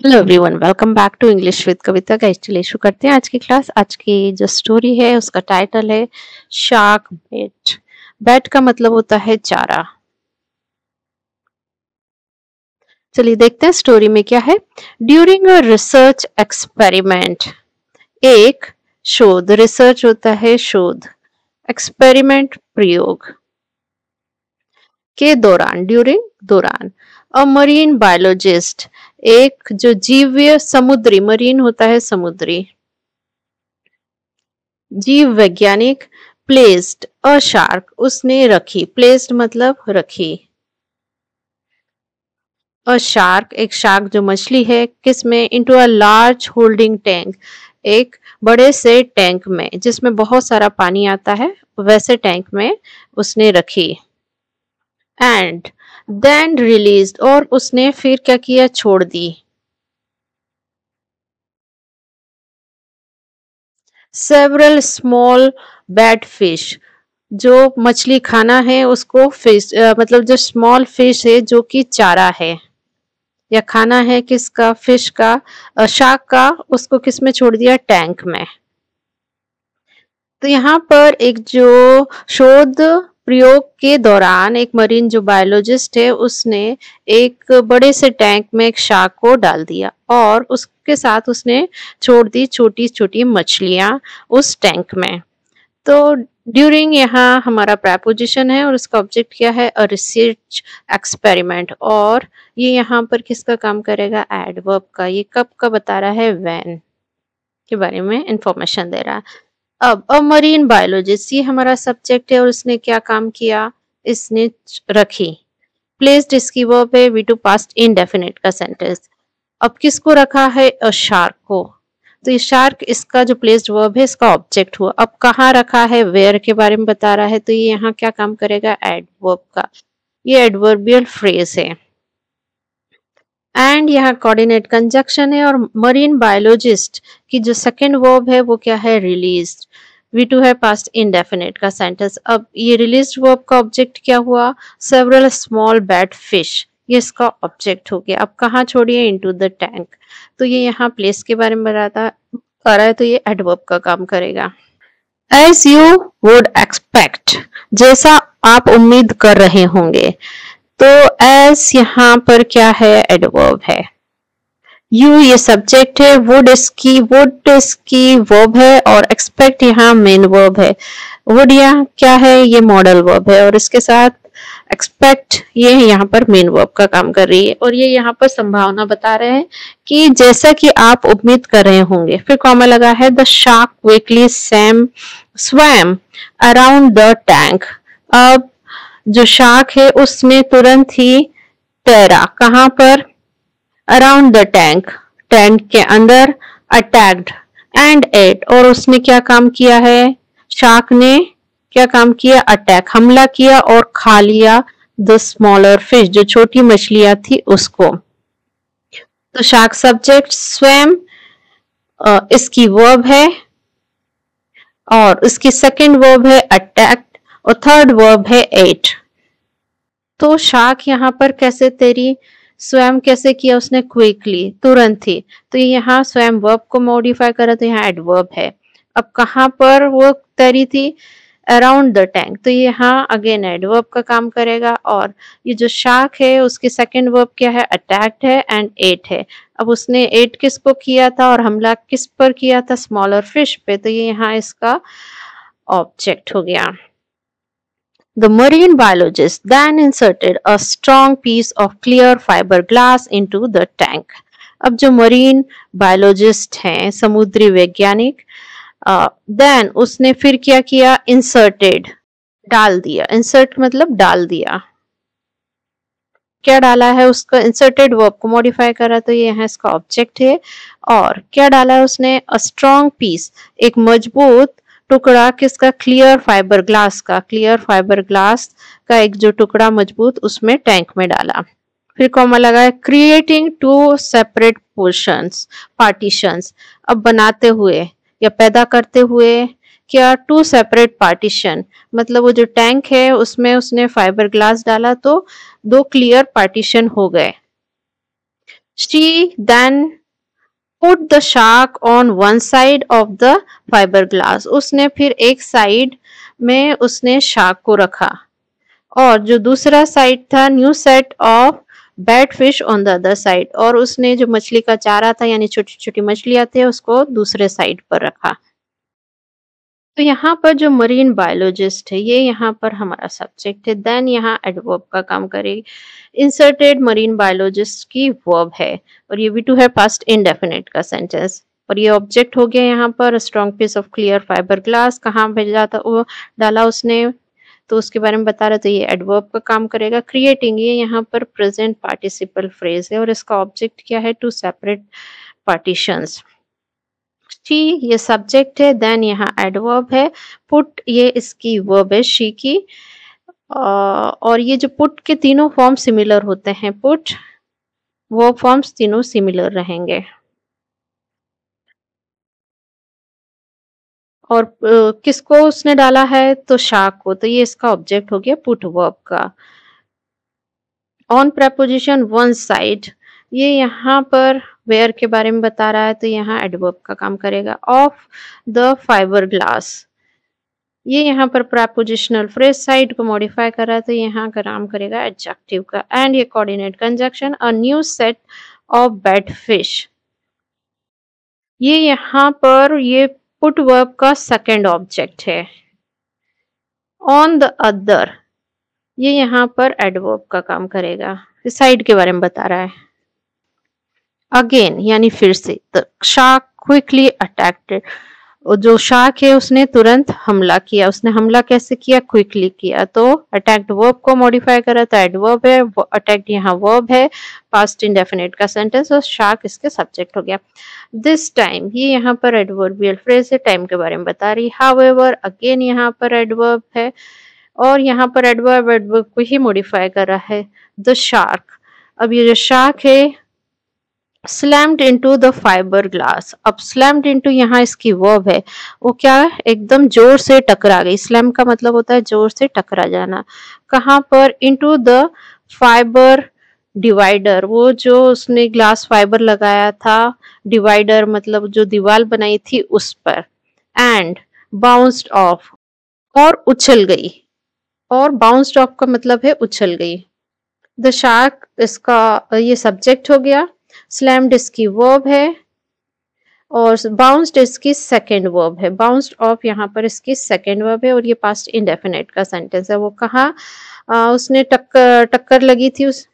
Hello everyone, welcome back to English with Kavita का। चलिए शुरू करते हैं आज की क्लास। आज की जो स्टोरी है उसका टाइटल है शार्क बेट। बेट का मतलब होता है चारा। चलिए देखते हैं स्टोरी में क्या है। ड्यूरिंग अ रिसर्च एक्सपेरिमेंट, एक शोध, रिसर्च होता है शोध, एक्सपेरिमेंट प्रयोग के दौरान, ड्यूरिंग दौरान, अ मरीन बायोलॉजिस्ट, एक जो जीव समुद्री, मरीन होता है समुद्री, जीव वैज्ञानिक, प्लेस्ड अ शार्क, उसने रखी, प्लेस्ड मतलब रखी, अ शार्क एक शार्क जो मछली है, किसमें, into a large holding tank, एक बड़े से टैंक में जिसमें बहुत सारा पानी आता है, वैसे टैंक में उसने रखी। एंड देन रिलीज्ड, और उसने फिर क्या किया, छोड़ दी। सेवरल स्मॉल बैड फिश, जो मछली खाना है उसको फिश मतलब जो स्मॉल फिश है जो कि चारा है या खाना है किसका, फिश का, शार्क का, उसको किस में छोड़ दिया, टैंक में। तो यहाँ पर एक जो शोध प्रयोग के दौरान एक मरीन जो बायोलॉजिस्ट है उसने एक बड़े से टैंक में एक शार्क को डाल दिया और उसके साथ उसने छोड़ दी छोटी छोटी मछलियां उस टैंक में। तो ड्यूरिंग यहाँ हमारा प्रेपोजिशन है और उसका ऑब्जेक्ट क्या है, अ रिसर्च एक्सपेरिमेंट, और ये यहाँ पर किसका काम करेगा, एडवर्ब का। ये कब का बता रहा है, व्हेन के बारे में इंफॉर्मेशन दे रहा है। अब अ मरीन बायोलॉजिस्ट, ये हमारा सब्जेक्ट है और उसने क्या काम किया, इसने रखी, प्लेस्ड इसकी वर्ब है, वी टू पास्ट इनडेफिनिट का सेंटेंस। अब किसको रखा है, अ शार्क को। तो ये शार्क इसका जो प्लेस्ड वर्ब है इसका ऑब्जेक्ट हुआ। अब कहाँ रखा है, वेयर के बारे में बता रहा है, तो ये यहाँ क्या काम करेगा, एडवर्ब का। ये एडवर्बियल फ्रेज है। एंड यहाँ कोऑर्डिनेट कंजक्शन है और मरीन बायोलॉजिस्ट की जो सेकंड वर्ब है वो क्या है, रिलीज्ड, वी टू है पास्ट इंडेफिनिट का सेंटेंस। अब ये रिलीज्ड वर्ब का ऑब्जेक्ट क्या हुआ, सेवरल स्मॉल बैड फिश, ये इसका ऑब्जेक्ट हो गया। अब कहाँ छोड़िए, इनटू द टैंक। तो ये यहाँ प्लेस के बारे में बताता आ रहा है, तो ये एडवर्ब का काम करेगा। एज यू वुड एक्सपेक्ट, जैसा आप उम्मीद कर रहे होंगे। तो एज यहाँ पर क्या है, एडवर्ब है। यू ये सब्जेक्ट है, वुड इसकी वर्ब है और एक्सपेक्ट यहाँ मेन वर्ब है। वुड यहाँ क्या है, ये मॉडल वर्ब है और इसके साथ एक्सपेक्ट ये यहाँ पर मेन वर्ब का काम कर रही है और ये यहाँ पर संभावना बता रहे हैं कि जैसा कि आप उम्मीद कर रहे होंगे। फिर कॉमा लगा है, the shark quickly swum around the tank. अब जो शार्क है उसने तुरंत ही तैरा, कहाँ पर, अराउंड द टैंक, टैंक के अंदर, अटैक्ड एंड एट, और उसने क्या काम किया है, शार्क ने क्या काम किया, अटैक, हमला किया और खा लिया द स्मॉलर फिश, जो छोटी मछलियां थी उसको। तो शार्क सब्जेक्ट, स्वयं इसकी वर्ब है और उसकी सेकंड वर्ब है अटैक्ड और थर्ड वर्ब है एट। तो शार्क यहाँ पर कैसे तैरी, स्वयं कैसे किया उसने, क्विकली, तुरंत ही। तो ये यहाँ स्वयं वर्ब को मॉडिफाई करा तो यहाँ एडवर्ब है। अब कहाँ पर वो तैरी थी, अराउंड द टैंक, तो ये यहाँ अगेन एडवर्ब का काम करेगा। और ये जो शार्क है उसकी सेकंड वर्ब क्या है, अटैक्ड है एंड एट है। अब उसने एट किसको किया था और हमला किस पर किया था, स्मॉलर फिश पे, तो ये यहाँ इसका ऑब्जेक्ट हो गया। The marine biologist then inserted a strong piece of clear fiberglass into the tank. अब जो मरीन बायोलॉजिस्ट हैं, समुद्री वैज्ञानिक, देन उसने फिर क्या किया, इंसर्टेड, डाल दिया, इंसर्ट मतलब डाल दिया, क्या डाला है उसका, इंसर्टेड वर्ब को मॉडिफाई करा तो ये यहाँ इसका ऑब्जेक्ट है। और क्या डाला है उसने, अ स्ट्रॉन्ग पीस, एक मजबूत टुकड़ा, किसका, क्लियर फाइबर ग्लास का, क्लियर फाइबर ग्लास का एक जो टुकड़ा मजबूत उसमें टैंक में डाला। फिर कॉमा लगा है, creating two separate portions, partitions, अब बनाते हुए या पैदा करते हुए क्या, टू सेपरेट पार्टीशन, मतलब वो जो टैंक है उसमें उसने फाइबर ग्लास डाला तो दो क्लियर पार्टीशन हो गए। She then put the shark on one side of the fiberglass. उसने फिर एक साइड में उसने शार्क को रखा और जो दूसरा साइड था new set of bat fish on the other side, और उसने जो मछली का चारा था यानी छोटी छोटी मछलियां थे उसको दूसरे साइड पर रखा। तो यहाँ पर जो मरीन बायोलॉजिस्ट है ये यहाँ पर हमारा सब्जेक्ट है। देन यहाँ एडवर्ब का काम करेगी। इंसर्टेड मरीन बायोलॉजिस्ट की वर्ब है और ये वी टू है पास्ट इंडेफिनिट का सेंटेंस, और ये ऑब्जेक्ट हो गया यहाँ पर strong piece of clear fibre glass. कहाँ भेजा था वो डाला उसने, तो उसके बारे में बता रहे, तो ये एडवर्ब का काम करेगा। क्रिएटिंग ये यहाँ पर प्रेजेंट पार्टिसिपल फ्रेज है और इसका ऑब्जेक्ट क्या है, टू सेपरेट पार्टीशंस। शी ये सब्जेक्ट है, देन यहाँ एडवर्ब है। पुट ये इसकी वर्ब है शी की, और ये जो पुट के तीनों फॉर्म सिमिलर होते हैं, पुट वर्ब फॉर्म्स तीनों सिमिलर रहेंगे। और किसको उसने डाला है, तो शार्क को, तो ये इसका ऑब्जेक्ट हो गया पुट वर्ब का। ऑन प्रपोजिशन वन साइड ये यहाँ पर वेयर के बारे में बता रहा है, तो यहाँ एडवर्ब का काम करेगा। ऑफ द फाइबर ग्लास ये यहाँ पर प्रपोजिशनल फ्रेज साइड को मॉडिफाई कर रहा है, तो यहाँ का काम करेगा एडजेक्टिव का। एंड ये coordinate conjunction a new set of bed fish ये यहाँ पर ये पुट वर्ब का सेकंड ऑब्जेक्ट है। ऑन द अदर ये यहाँ पर एडवर्ब का काम करेगा, इस साइड के बारे में बता रहा है। अगेन यानी फिर से, द शार्क क्विकली अटैक्टेड जो शार्क है उसने तुरंत हमला किया। उसने हमला कैसे किया, क्विकली किया, तो अटैक्ड वर्ब को मॉडिफाई करा, तो एडवर्ब है, अटैक्ड यहाँ वर्ब है, पास्ट इंडेफिनिट का सेंटेंस, और शार्क इसके सब्जेक्ट हो गया। दिस टाइम ये यहाँ पर एडवर्बियल फ्रेज है, टाइम के बारे में बता रही। हाउएवर अगेन यहाँ पर एडवर्ब है और यहाँ पर एडवर्ब को ही मॉडिफाई कर रहा है। द शार्क, अब ये जो शार्क है slammed into the fibre glass, अब स्लैम्ड इनटू यहाँ इसकी वर्ब है, वो क्या एकदम जोर से टकरा गई। स्लैम का मतलब होता है जोर से टकरा जाना। कहाँ पर, इनटू द फाइबर डिवाइडर, वो जो उसने ग्लास फाइबर लगाया था, डिवाइडर मतलब जो दीवार बनाई थी उस पर। एंड बाउंस्ड ऑफ और उछल गई, और बाउंस्ड ऑफ का मतलब है उछल गई। द शार्क इसका ये सब्जेक्ट हो गया, स्लैम्ड इसकी वर्ब है और बाउंस्ड इसकी सेकंड वर्ब है। बाउंस्ड ऑफ यहाँ पर इसकी सेकंड वर्ब है और ये पास्ट इंडेफिनिट का सेंटेंस है। वो कहा उसने टक्कर टक्कर लगी थी उस।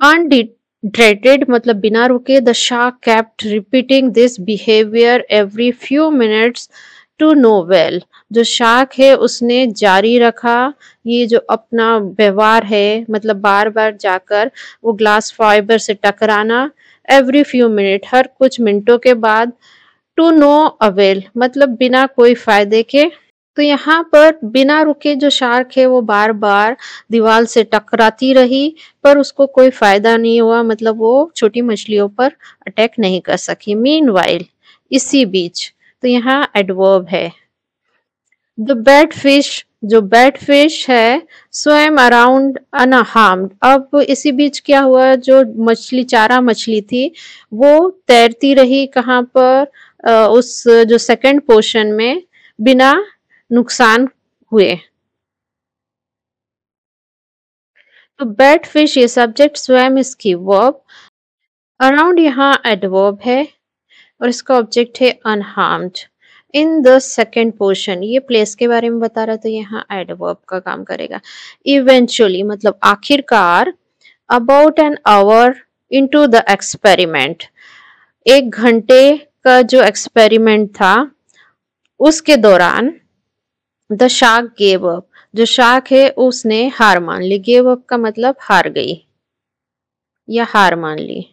अनडिट्रेटेड मतलब बिना रुके, the shark kept repeating this behaviour every few minutes to no avail, जो शार्क है उसने जारी रखा ये जो अपना व्यवहार है, मतलब बार बार जाकर वो ग्लास फाइबर से टकराना, एवरी फ्यू मिनट हर कुछ मिनटों के बाद, टू नो अवेल मतलब बिना कोई फायदे के। तो यहाँ पर बिना रुके जो शार्क है वो बार बार दीवार से टकराती रही पर उसको कोई फायदा नहीं हुआ, मतलब वो छोटी मछलियों पर अटैक नहीं कर सकी। मीनवाइल इसी बीच, तो यहाँ एडवर्ब है। द बैट फिश, जो बैट फिश है स्वयं अराउंड अनहार्म्ड, अब इसी बीच क्या हुआ, जो मछली चारा मछली थी वो तैरती रही कहाँ पर, उस जो सेकंड पोर्शन में बिना नुकसान हुए। तो बैट फिश ये सब्जेक्ट, स्वयं इसकी वर्ब, अराउंड यहाँ एडवर्ब है और इसका ऑब्जेक्ट है unharmed. In the second portion ये प्लेस के बारे में बता रहा, तो यहाँ एडवर्ब का काम करेगा। इवेंचुअली मतलब आखिरकार, about an hour into the experiment, एक घंटे का जो एक्सपेरिमेंट था उसके दौरान, द शार्क गेव अप, जो शार्क है उसने हार मान ली। गेव अप का मतलब हार गई या हार मान ली।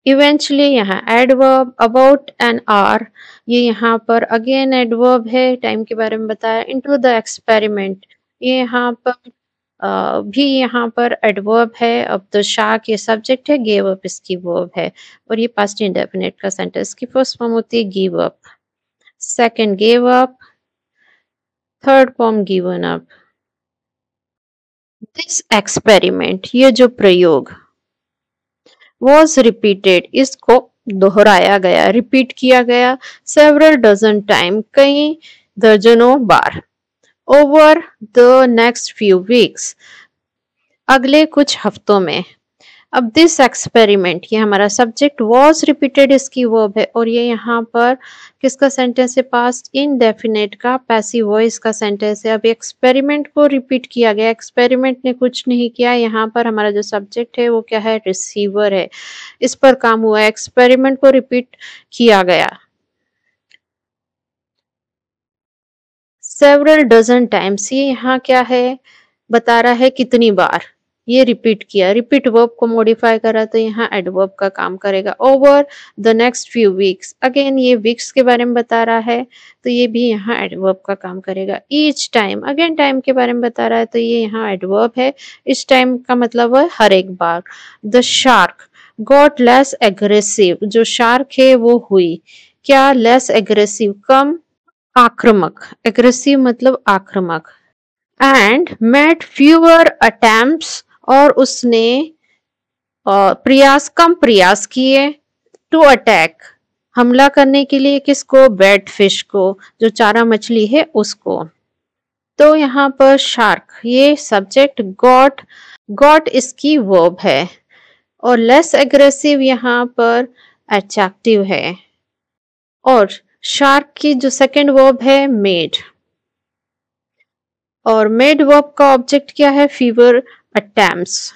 इवेंचुअली यहाँ एडवर्ब, अबाउट एन आवर ये यहाँ पर अगेन एडवर्ब है, टाइम के बारे में बताया। इनटू द एक्सपेरिमेंट ये यहाँ पर भी यहाँ पर एडवर्ब है। अब तो शार्क ये सब्जेक्ट है, गेव अप इसकी वर्ब है और ये पास्ट इंडेफिनिट का सेंटेंस की फर्स्ट फॉर्म होती है give up, second gave up, third form given up. This experiment, ये जो प्रयोग, वॉज रिपीटेड, इसको दोहराया गया, रिपीट किया गया, सेवरल डजन टाइम, कई दर्जनों बार, over the next few weeks, अगले कुछ हफ्तों में। अब दिस एक्सपेरिमेंट, ये हमारा सब्जेक्ट, वॉज रिपीटेड इसकी वर्ब है, और ये यहाँ पर किसका सेंटेंस है, पास्ट इनडेफिनेट का पैसिव वॉइस का सेंटेंस है। अब एक्सपेरिमेंट को रिपीट किया गया, एक्सपेरिमेंट ने कुछ नहीं किया, यहाँ पर हमारा जो सब्जेक्ट है वो क्या है, रिसीवर है, इस पर काम हुआ है, एक्सपेरिमेंट को रिपीट किया गया सेवरल डजन टाइम्स। ये यहाँ क्या है, बता रहा है कितनी बार ये रिपीट किया, रिपीट वर्ब को मॉडिफाई करा तो यहाँ एडवर्ब का काम करेगा। Over the next few weeks, again ये वीक्स के बारे में बता रहा है तो ये भी यहाँ एडवर्ब का काम करेगा। ईच टाइम, अगेन टाइम के बारे में बता रहा है तो ये यहाँ एडवर्ब है। इस टाइम का मतलब है हर एक बार। The shark got less aggressive, जो शार्क है वो हुई क्या, लेस एग्रेसिव, कम आक्रामक, एग्रेसिव मतलब आक्रामक, एंड मेड फ्यूअर अटेम्प्ट्स, और उसने प्रयास, कम प्रयास किए, टू अटैक, हमला करने के लिए, किसको, बैट फिश को, जो चारा मछली है उसको। तो यहाँ पर शार्क ये सब्जेक्ट, गॉट, गॉट इसकी वर्ब है, और लेस एग्रेसिव यहाँ पर एडजेक्टिव है, और शार्क की जो सेकंड वर्ब है मेड, और मेड वर्ब का ऑब्जेक्ट क्या है, फीवर अटेम्प्ट्स।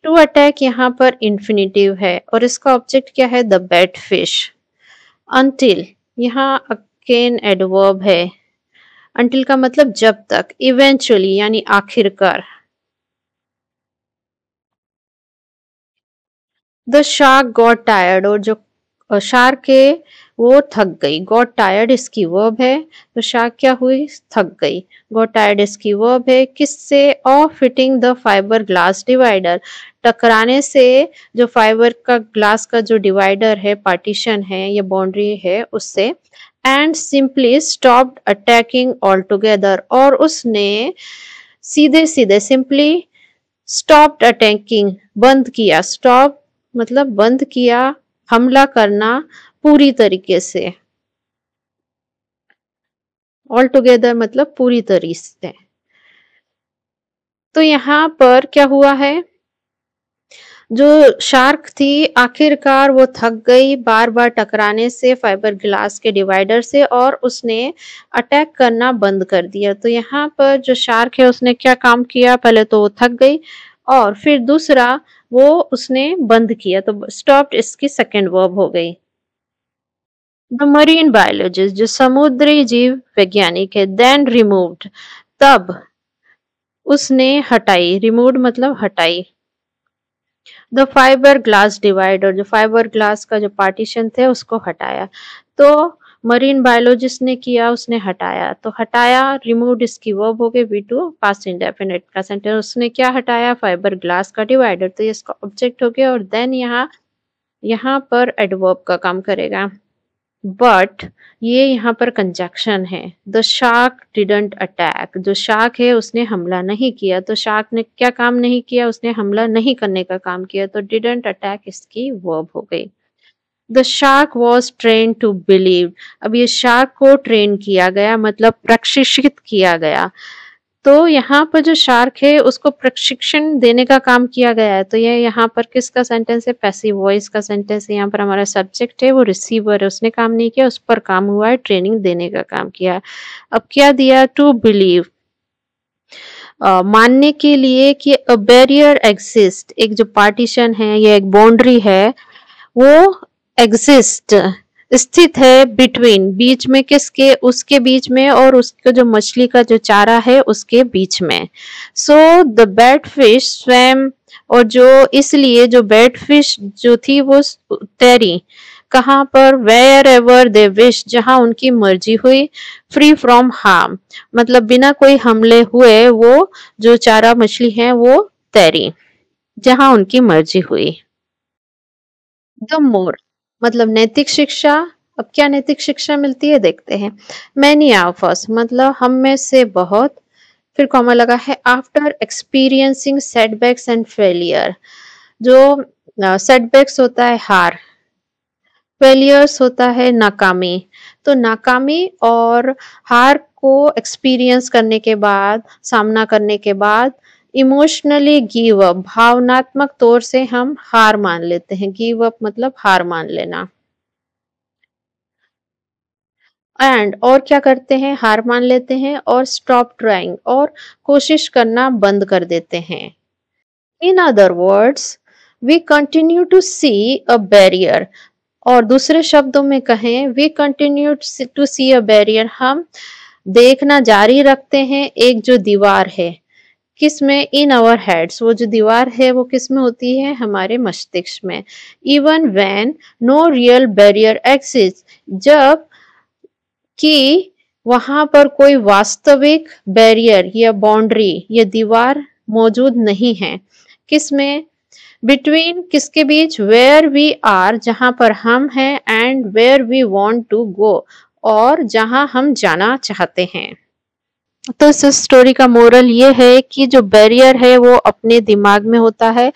टू अटैक यहाँ पर इंफिनिटिव है, और इसका ऑब्जेक्ट क्या है, द बैट फिश। अंटिल यहाँ अगेन एडवर्ब है, अंटिल का मतलब जब तक, इवेंचुअली यानी आखिरकार। द शार्क गॉट टायर्ड, और जो शार्क है वो थक गई, गॉट टायर्ड इसकी वर्ब है, तो शार्क क्या हुई, थक गई, गॉट टायर्ड इसकी वर्ब है, किससे, of hitting the fibre glass divider, टकराने से, जो फाइबर का ग्लास का जो डिवाइडर है, पार्टीशन है या बाउंड्री है उससे, and simply stopped attacking all together, और उसने सीधे सीधे, सिंपली स्टॉप्ड अटैकिंग बंद किया, स्टॉप मतलब बंद किया हमला करना पूरी तरीके से, ऑल टुगेदर मतलब पूरी तरीके से। तो यहाँ पर क्या हुआ है, जो शार्क थी आखिरकार वो थक गई बार बार टकराने से फाइबर ग्लास के डिवाइडर से, और उसने अटैक करना बंद कर दिया। तो यहाँ पर जो शार्क है उसने क्या काम किया, पहले तो वो थक गई, और फिर दूसरा वो उसने बंद किया, तो स्टॉप्ड इसकी सेकंड वर्ब हो गई। द मरीन बायोलॉजिस्ट, जो समुद्री जीव वैज्ञानिक है, देन रिमूव्ड, तब उसने हटाई, रिमूव्ड मतलब हटाई, द फाइबर ग्लास डिवाइडर, जो फाइबर ग्लास का जो पार्टीशन थे उसको हटाया। तो मरीन बायोलॉजिस्ट ने किया, उसने हटाया, तो हटाया, रिमूव्ड इसकी वर्ब हो गई, वी टू पास्ट इंडेफिनिट का सेंटेंस, उसने क्या हटाया, फाइबर ग्लास का डिवाइडर, तो ये इसका ऑब्जेक्ट हो गया, और देन यहाँ यहाँ पर एडवर्ब का काम करेगा। बट ये यहाँ पर कंजक्शन है, द शार्क डिडंट अटैक, जो शार्क है उसने हमला नहीं किया, तो शार्क ने क्या काम नहीं किया, उसने हमला नहीं करने का काम किया, तो डिडंट अटैक इसकी वर्ब हो गई। The shark was train to believe, अब ये शार्क को ट्रेन किया गया मतलब प्रशिक्षित किया गया, तो यहाँ पर जो शार्क है उसको प्रशिक्षण देने का काम किया गया है, तो ये यहाँ पर किसका सेंटेंस है, पैसिव वॉइस का सेंटेंस है। यहाँ पर हमारा सब्जेक्ट है वो रिसीवर है, उसने काम नहीं किया, उस पर काम हुआ है, ट्रेनिंग देने का काम किया है। अब क्या दिया, टू बिलीव, मानने के लिए कि अ बैरियर एग्जिस्ट, एक जो पार्टीशन है या एक बाउंड्री है वो एग्जिस्ट, स्थित है, बिटवीन, बीच में, किसके, उसके बीच में, और उसके जो मछली का जो चारा है उसके बीच में। So the bat fish swum, और जो इसलिए जो बैट फिश जो थी वो तैरी, कहाँ पर, वेयर एवर दे विश, जहां उनकी मर्जी हुई, फ्री फ्रॉम हार्म मतलब बिना कोई हमले हुए वो जो चारा मछली है वो तैरी, जहां उनकी मर्जी हुई। द मोर मतलब नैतिक शिक्षा। अब क्या नैतिक शिक्षा मिलती है देखते हैं। मैनी ऑफ अस मतलब हम में से बहुत, फिर कॉमा लगा है after experiencing setbacks and failure. जो सेटबैक्स होता है हार, फेलियर्स होता है नाकामी। तो नाकामी और हार को एक्सपीरियंस करने के बाद, सामना करने के बाद इमोशनली गिव अप, भावनात्मक तौर से हम हार मान लेते हैं। गिव अप मतलब हार मान लेना। एंड और क्या करते हैं, हार मान लेते हैं और स्टॉप ट्राइंग, और कोशिश करना बंद कर देते हैं। In other words we continue to see a barrier, और दूसरे शब्दों में कहें we continue to see a barrier, हम देखना जारी रखते हैं एक जो दीवार है। किस में, इन आवर हेड्स, वो जो दीवार है वो किस में होती है, हमारे मस्तिष्क में। Even when no real barrier exist, जब कि वहां पर कोई वास्तविक बैरियर या बाउंड्री या दीवार मौजूद नहीं है। किसमें, बिटवीन, किसके बीच, वेयर वी आर, जहां पर हम हैं, and where we want to go, और जहां हम जाना चाहते हैं। तो इस स्टोरी का मोरल ये है कि जो बैरियर है वो अपने दिमाग में होता है,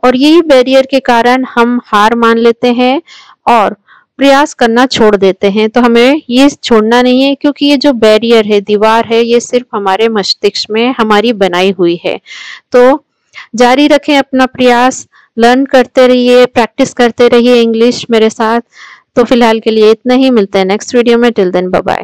और यही बैरियर के कारण हम हार मान लेते हैं और प्रयास करना छोड़ देते हैं। तो हमें ये छोड़ना नहीं है, क्योंकि ये जो बैरियर है, दीवार है, ये सिर्फ हमारे मस्तिष्क में हमारी बनाई हुई है। तो जारी रखें अपना प्रयास, लर्न करते रहिए, प्रैक्टिस करते रहिए इंग्लिश मेरे साथ। तो फिलहाल के लिए इतना ही, मिलते हैं नेक्स्ट वीडियो में। Till then bye bye.